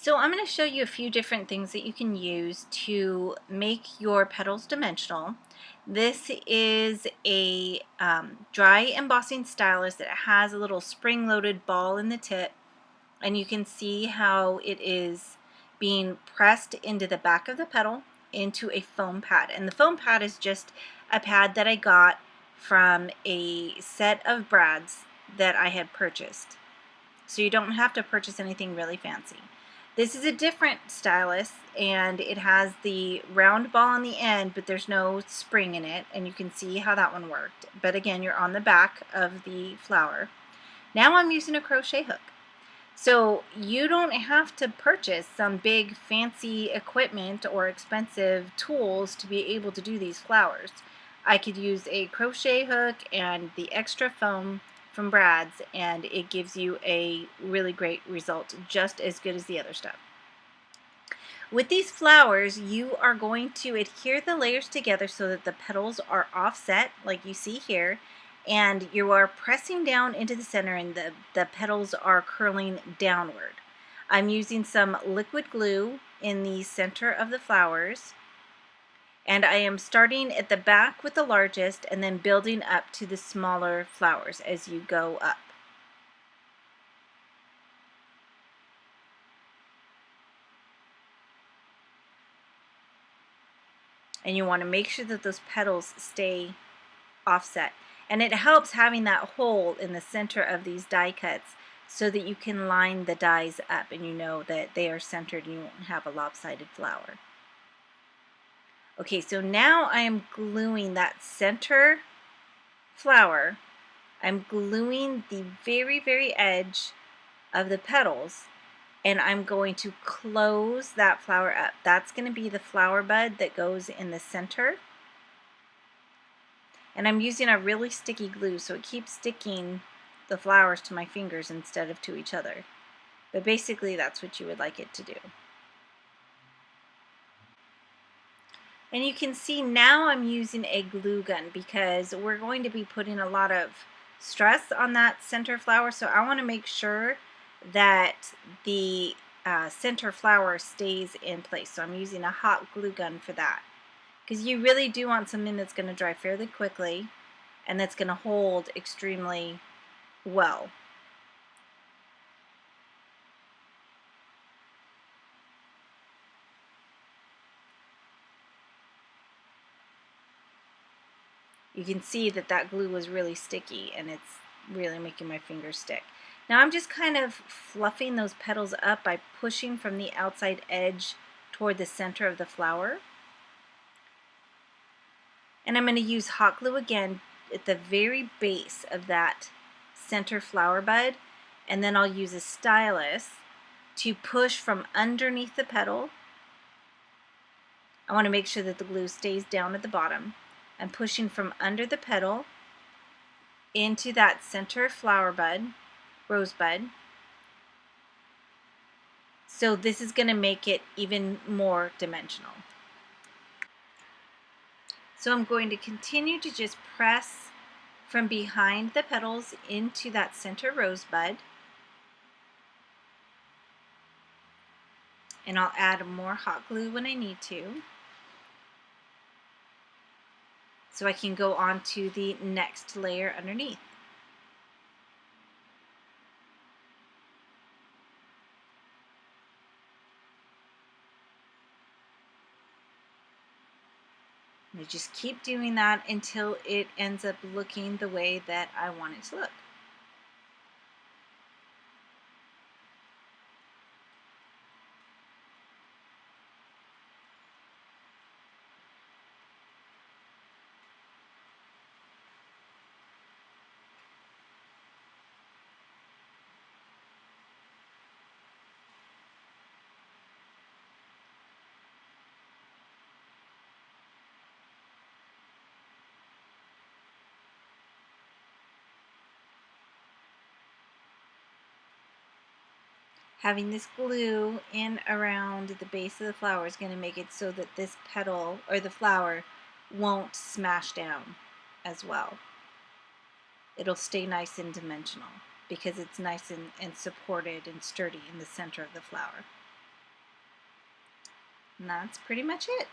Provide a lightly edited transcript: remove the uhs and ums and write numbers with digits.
So I'm going to show you a few different things that you can use to make your petals dimensional. This is a dry embossing stylus that has a little spring-loaded ball in the tip, and you can see how it is being pressed into the back of the petal into a foam pad. And the foam pad is just a pad that I got from a set of brads that I had purchased. So you don't have to purchase anything really fancy. This is a different stylus, and it has the round ball on the end, but there's no spring in it, and you can see how that one worked. But again, you're on the back of the flower. Now I'm using a crochet hook. So you don't have to purchase some big fancy equipment or expensive tools to be able to do these flowers. I could use a crochet hook and the extra foam from Brad's, and it gives you a really great result, just as good as the other stuff. With these flowers, you are going to adhere the layers together so that the petals are offset, like you see here, and you are pressing down into the center, and the petals are curling downward. I'm using some liquid glue in the center of the flowers, and I am starting at the back with the largest and then building up to the smaller flowers as you go up. And you want to make sure that those petals stay offset. And it helps having that hole in the center of these die cuts so that you can line the dies up and you know that they are centered and you won't have a lopsided flower. Okay, so now I am gluing that center flower. I'm gluing the very edge of the petals, and I'm going to close that flower up. That's going to be the flower bud that goes in the center. And I'm using a really sticky glue, so it keeps sticking the flowers to my fingers instead of to each other. But basically that's what you would like it to do. And you can see now I'm using a glue gun because we're going to be putting a lot of stress on that center flower, so I want to make sure that the center flower stays in place. So I'm using a hot glue gun for that, because you really do want something that's going to dry fairly quickly and that's going to hold extremely well. You can see that that glue was really sticky and it's really making my fingers stick. Now I'm just kind of fluffing those petals up by pushing from the outside edge toward the center of the flower. And I'm going to use hot glue again at the very base of that center flower bud, and then I'll use a stylus to push from underneath the petal. I want to make sure that the glue stays down at the bottom. I'm pushing from under the petal into that center flower bud, rosebud. So this is going to make it even more dimensional. So I'm going to continue to just press from behind the petals into that center rosebud. And I'll add more hot glue when I need to, so I can go on to the next layer underneath. And I just keep doing that until it ends up looking the way that I want it to look. Having this glue in around the base of the flower is going to make it so that this petal or the flower won't smash down as well. It'll stay nice and dimensional because it's nice and supported and sturdy in the center of the flower. And that's pretty much it.